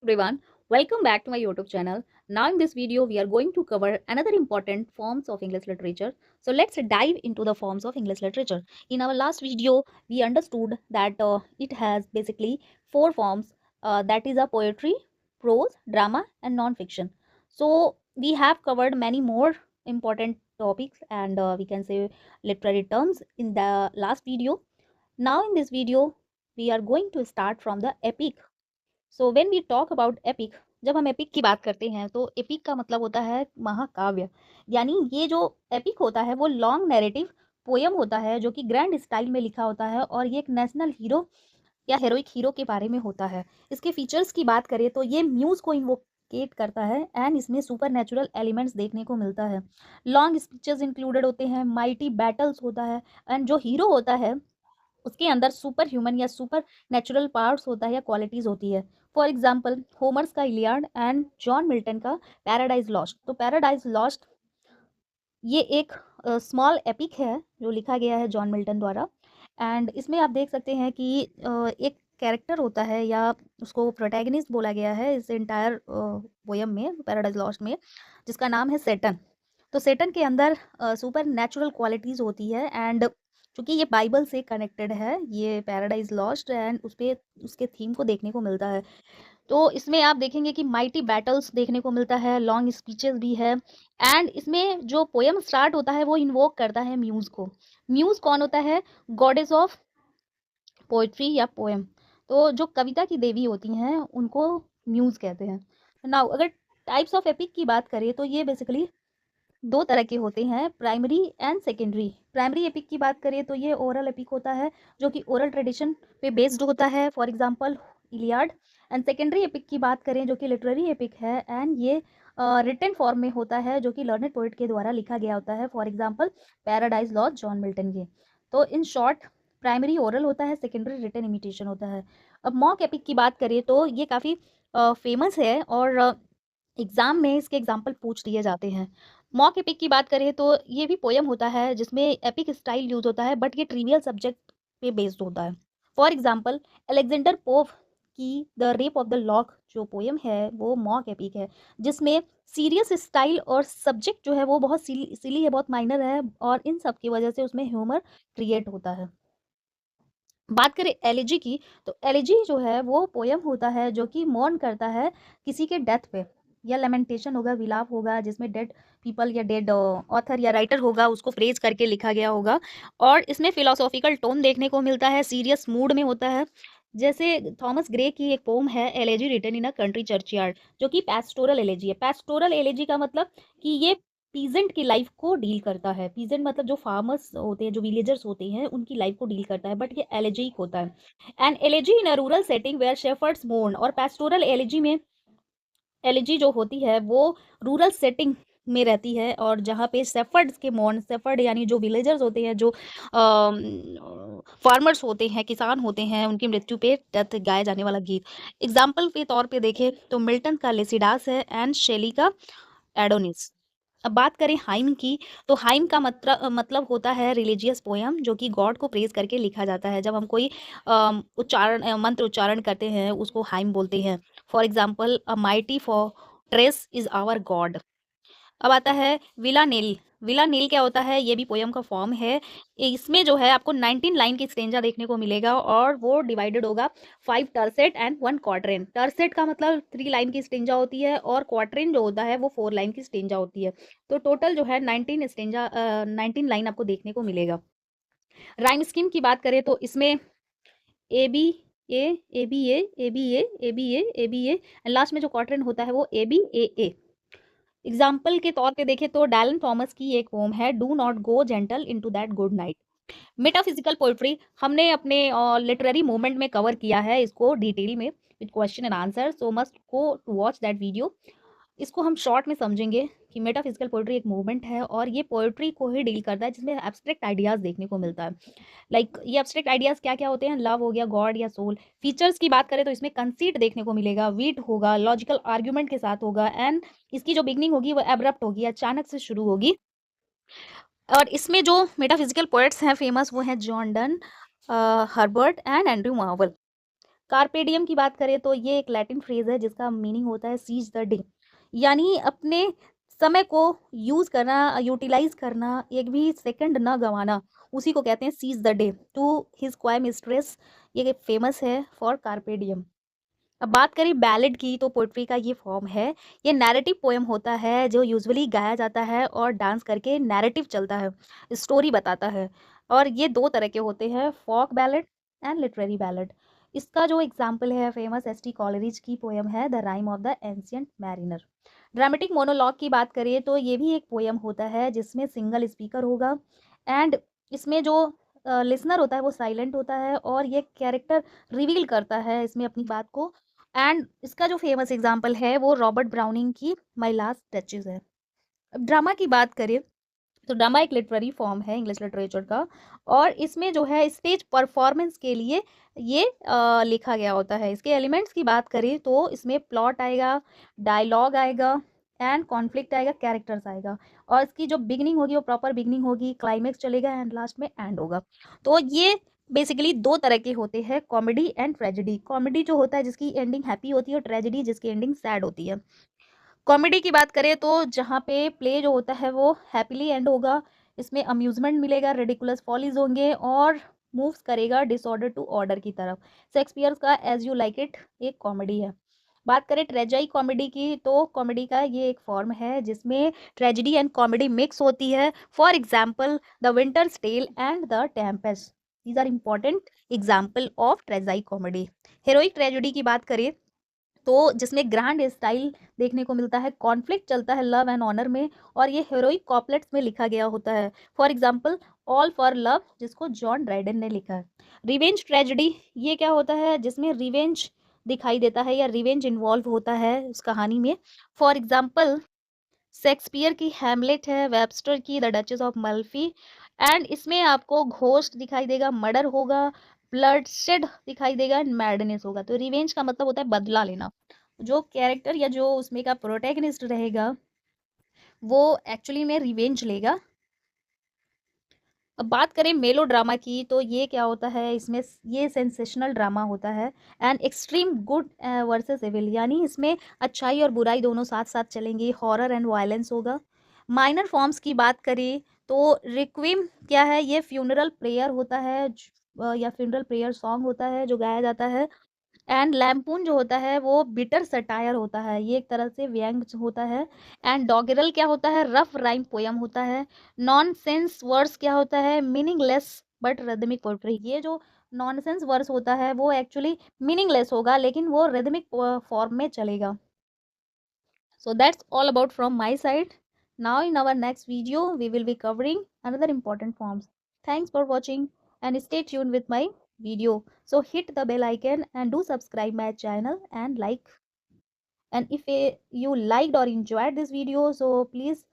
Everyone, welcome back to my YouTube channel. Now in this video we are going to cover another important forms of English literature. So let's dive into the forms of English literature. In our last video we understood that it has basically four forms, that is a poetry, prose, drama and non-fiction. So we have covered many more important topics and we can say literary terms in the last video. Now in this video we are going to start from the epic. So when we talk about epic, जब हम epic की बात करते हैं तो epic का मतलब होता है महाकाव्य। यानी ये जो एपिक होता है वो लॉन्ग नैरेटिव पोयम होता है जो कि ग्रैंड स्टाइल में लिखा होता है और ये एक नेशनल हीरो या हेरोइक हीरो के बारे में होता है। इसके फीचर्स की बात करें तो ये म्यूज को इन्वोकेट करता है एंड इसमें सुपर नेचुरल एलिमेंट्स देखने को मिलता है। लॉन्ग स्पीचेस इंक्लूडेड होते हैं, माइटी बैटल्स होता है एंड जो हीरो होता है उसके अंदर सुपर ह्यूमन या सुपर नेचुरल पावर्स होता है या क्वालिटीज होती है। फॉर एग्जाम्पल होमर्स का इलियाड एंड जॉन मिल्टन का पैराडाइज लॉस्ट। तो पैराडाइज लॉस्ट ये एक स्मॉल एपिक है जो लिखा गया है जॉन मिल्टन द्वारा। एंड इसमें आप देख सकते हैं कि एक कैरेक्टर होता है या उसको प्रोटैगनिस्ट बोला गया है इस एंटायर पोयम में, पैराडाइज लॉस्ट में, जिसका नाम है सेटन। तो सेटन के अंदर सुपर नेचुरल क्वालिटीज़ होती है एंड चूँकि ये बाइबल से कनेक्टेड है, ये पैराडाइज लॉस्ट एंड उसपे उसके थीम को देखने को मिलता है। तो इसमें आप देखेंगे कि माइटी बैटल्स देखने को मिलता है, लॉन्ग स्पीचेस भी है एंड इसमें जो पोयम स्टार्ट होता है वो इन्वोक करता है म्यूज़ को। म्यूज़ कौन होता है? गॉडेस ऑफ पोएट्री या पोएम। तो जो कविता की देवी होती हैं उनको म्यूज़ कहते हैं। नाउ अगर टाइप्स ऑफ एपिक की बात करें तो ये बेसिकली दो तरह के होते हैं, primary and secondary. Primary epic की बात करें तो ये ओरल एपिक होता है जो कि ओरल ट्रेडिशन पे बेस्ड होता है, for example Iliad. And secondary epic की बात करें जो कि लिटरेरी एपिक है एंड ये रिटन फॉर्म में होता है जो कि लर्नेड पोइट के द्वारा लिखा गया होता है, for example paradise lost John Milton के। तो इन शॉर्ट प्राइमरी ओरल होता है, सेकेंडरी रिटन इमिटेशन होता है। अब मॉक एपिक की बात करें तो ये काफ़ी फेमस है और एग्जाम में इसके एग्जाम्पल पूछ दिए जाते हैं। मॉक एपिक की बात करें तो ये भी पोयम होता है जिसमें एपिक स्टाइल यूज होता है बट ये ट्रिवियल सब्जेक्ट पे बेस्ड होता है। फॉर एग्जांपल अलेक्जेंडर पोप की the rape of the lock जो पोयम है वो मॉक एपिक है, जिसमें सीरियस स्टाइल और सब्जेक्ट जो है वो बहुत सिली है, बहुत माइनर है और इन सब की वजह से उसमें ह्यूमर क्रिएट होता है। बात करें एलिजी की तो एलिजी जो है वो पोयम होता है जो कि मौन करता है किसी के डेथ पे, या लेमेंटेशन होगा, विलाप होगा, जिसमें डेड पीपल या डेड ऑथर या राइटर होगा उसको प्रेज करके लिखा गया होगा। और इसमें फिलोसॉफिकल टोन देखने को मिलता है, सीरियस मूड में होता है। जैसे थॉमस ग्रे की एक पोम है elegy written in a country churchyard, जो कि पैस्टोरल एलेजी है। पैस्टोरल एलेजी का मतलब कि ये पीजेंट की लाइफ को डील करता है। पीजेंट मतलब जो फार्मर्स होते हैं, जो विलेजर्स होते हैं, उनकी लाइफ को डील करता है, बट ये एलेजिक होता है। And elegy in a rural setting where shepherds mourn. और पेस्टोरल एलेजी में एलेजी जो होती है वो रूरल सेटिंग में रहती है और जहाँ पे शेफर्ड्स के मोर्न, शेफर्ड यानी जो विलेजर्स होते हैं, जो फार्मर्स होते हैं, किसान होते हैं, उनकी मृत्यु पे तथ गाया जाने वाला गीत। एग्जाम्पल के तौर पे देखें तो मिल्टन का लेसिडास है एंड शेली का एडोनिस। अब बात करें हाइम की तो हाइम का मतलब होता है रिलीजियस पोयम जो कि गॉड को प्रेज करके लिखा जाता है। जब हम कोई मंत्र उच्चारण करते हैं उसको हाइम बोलते हैं। For example a mighty fortress is our God. अब आता है विला नील। विला नील क्या होता है? ये भी पोयम का फॉर्म है। इसमें जो है आपको 19 लाइन की स्टेंजा देखने को मिलेगा और वो डिवाइडेड होगा 5 टर्सेट एंड 1 क्वार्टरेन। टर्सेट का मतलब 3 लाइन की स्टेंजा होती है और क्वार्टरेन जो होता है वो 4 लाइन की स्टेंजा होती है। तो टोटल जो है 19 लाइन आपको देखने को मिलेगा। राइम स्कीम की बात करें तो इसमें A B A A B A A B A A B A A B A and last में जो क्वार्टरेन होता है वो ए बी ए। एग्जाम्पल के तौर पे देखें तो डैलन थॉमस की एक पोम है do not go gentle into that good night. Metaphysical poetry हमने अपने लिटरेरी मूवमेंट में कवर किया है इसको डिटेल में with question and answer, so must go to watch that video. इसको हम शॉर्ट में समझेंगे कि मेटाफिजिकल पोइट्री एक मूवमेंट है और ये पोइट्री को ही डील करता है जिसमें एब्स्ट्रैक्ट आइडियाज देखने को मिलता है। लाइक ये एब्स्ट्रैक्ट आइडियाज क्या क्या होते हैं? लव हो गया, गॉड या सोल। फीचर्स की बात करें तो इसमें कंसीट देखने को मिलेगा, वीट होगा, लॉजिकल आर्ग्यूमेंट के साथ होगा एंड इसकी जो बिगनिंग होगी वो एब्रप्ट होगी, अचानक से शुरू होगी। और इसमें जो मेटाफिजिकल पोएट्स हैं फेमस वो हैं John Donne, Herbert and Andrew Marvell. Carpe diem की बात करें तो ये एक लैटिन फ्रेज है जिसका मीनिंग होता है सीज द डे, यानी अपने समय को यूज करना, यूटिलाइज करना, एक भी सेकंड ना गंवाना, उसी को कहते हैं seize the day. To his coy mistress, ये फेमस है फॉर कार्पे डियम। अब बात करें बैलेड की तो पोइट्री का ये फॉर्म है। ये नैरेटिव पोएम होता है जो यूजुअली गाया जाता है और डांस करके नैरेटिव चलता है, स्टोरी बताता है। और ये दो तरह के होते हैं, फोक बैलेड एंड लिटरेरी बैलेड। इसका जो एग्जाम्पल है फेमस एस टी कॉलरिज की पोएम है the rhyme of the ancient mariner. Dramatic monologue की बात करें तो ये भी एक पोएम होता है जिसमें सिंगल स्पीकर होगा एंड इसमें जो लिसनर होता है वो साइलेंट होता है और ये कैरेक्टर रिवील करता है इसमें अपनी बात को। एंड इसका जो फेमस एग्जाम्पल है वो रॉबर्ट ब्राउनिंग की माई लास्ट टचेज है। अब ड्रामा की बात करें तो ड्रामा एक लिटरेरी फॉर्म है इंग्लिश लिटरेचर का, और इसमें जो है स्टेज परफॉर्मेंस के लिए ये लिखा गया होता है। इसके एलिमेंट्स की बात करें तो इसमें प्लॉट आएगा, डायलॉग आएगा एंड कॉन्फ्लिक्ट आएगा, कैरेक्टर्स आएगा, और इसकी जो बिगनिंग होगी वो प्रॉपर बिगनिंग होगी, क्लाइमेक्स चलेगा एंड लास्ट में एंड होगा। तो ये बेसिकली दो तरह के होते हैं, कॉमेडी एंड ट्रेजेडी। कॉमेडी जो होता है जिसकी एंडिंग हैप्पी होती है, और ट्रेजेडी जिसकी एंडिंग सैड होती है। कॉमेडी की बात करें तो जहाँ पे प्ले जो होता है वो हैप्पीली एंड होगा, इसमें अम्यूजमेंट मिलेगा, रेडिकुलस फॉलीज होंगे और मूव्स करेगा डिसऑर्डर टू ऑर्डर की तरफ। शेक्सपियर का एज यू लाइक इट एक कॉमेडी है। बात करें ट्रेजेडी कॉमेडी की तो कॉमेडी का ये एक फॉर्म है जिसमें ट्रेजेडी एंड कॉमेडी मिक्स होती है। For example the Winter's Tale and the Tempest, these are important example of tragedy comedy. Heroic tragedy की बात करें तो जिसमें ग्रैंड स्टाइल देखने को मिलता है, कॉन्फ्लिक्ट चलता है लव एंड ऑनर में, और ये हेरोइक कॉपलेट्स में लिखा गया होता है। For example all for love, जिसको जॉन ड्राइडन ने लिखा है। रिवेंज ट्रेजेडी ये क्या होता है जिसमें रिवेंज दिखाई देता है या रिवेंज इन्वॉल्व होता है उस कहानी में। फॉर एग्जाम्पल शेक्सपियर की हैमलेट है, वेबस्टर की द डचेस ऑफ मल्फी, एंड इसमें आपको घोस्ट दिखाई देगा, मर्डर होगा, ब्लडशेड दिखाई देगा एंड मैडनेस होगा। तो रिवेंज का मतलब होता है बदला लेना। जो कैरेक्टर या जो उसमें का प्रोटैगनिस्ट रहेगा वो एक्चुअली में रिवेंज लेगा। अब बात करें मेलो ड्रामा की तो ये क्या होता है, इसमें ये सेंसेशनल ड्रामा होता है and extreme good versus evil, यानी इसमें अच्छाई और बुराई दोनों साथ साथ चलेंगी, हॉरर एंड वायलेंस होगा। माइनर फॉर्म्स की बात करें तो रिक्विम क्या है, ये फ्यूनरल प्रेयर होता है या फ्यूनरल प्रेयर सॉन्ग होता है जो गाया जाता है। एंड लैम्पून जो होता है वो बिटर सटायर होता है, ये एक तरह से व्यंग होता है। एंड डॉगरल क्या होता है, रफ राइम पोयम होता है। नॉनसेंस वर्स क्या होता है, मीनिंगलेस बट रिदमिक पोएट्री। ये जो नॉनसेंस वर्स होता है वो एक्चुअली मीनिंगलेस होगा लेकिन वो रिदमिक फॉर्म में चलेगा। So that's all about from my side. Now in our next video, we will be covering another important forms. Thanks for watching and stay tuned with my video. So hit the bell icon and do subscribe my channel and like. And if you liked or enjoyed this video, so please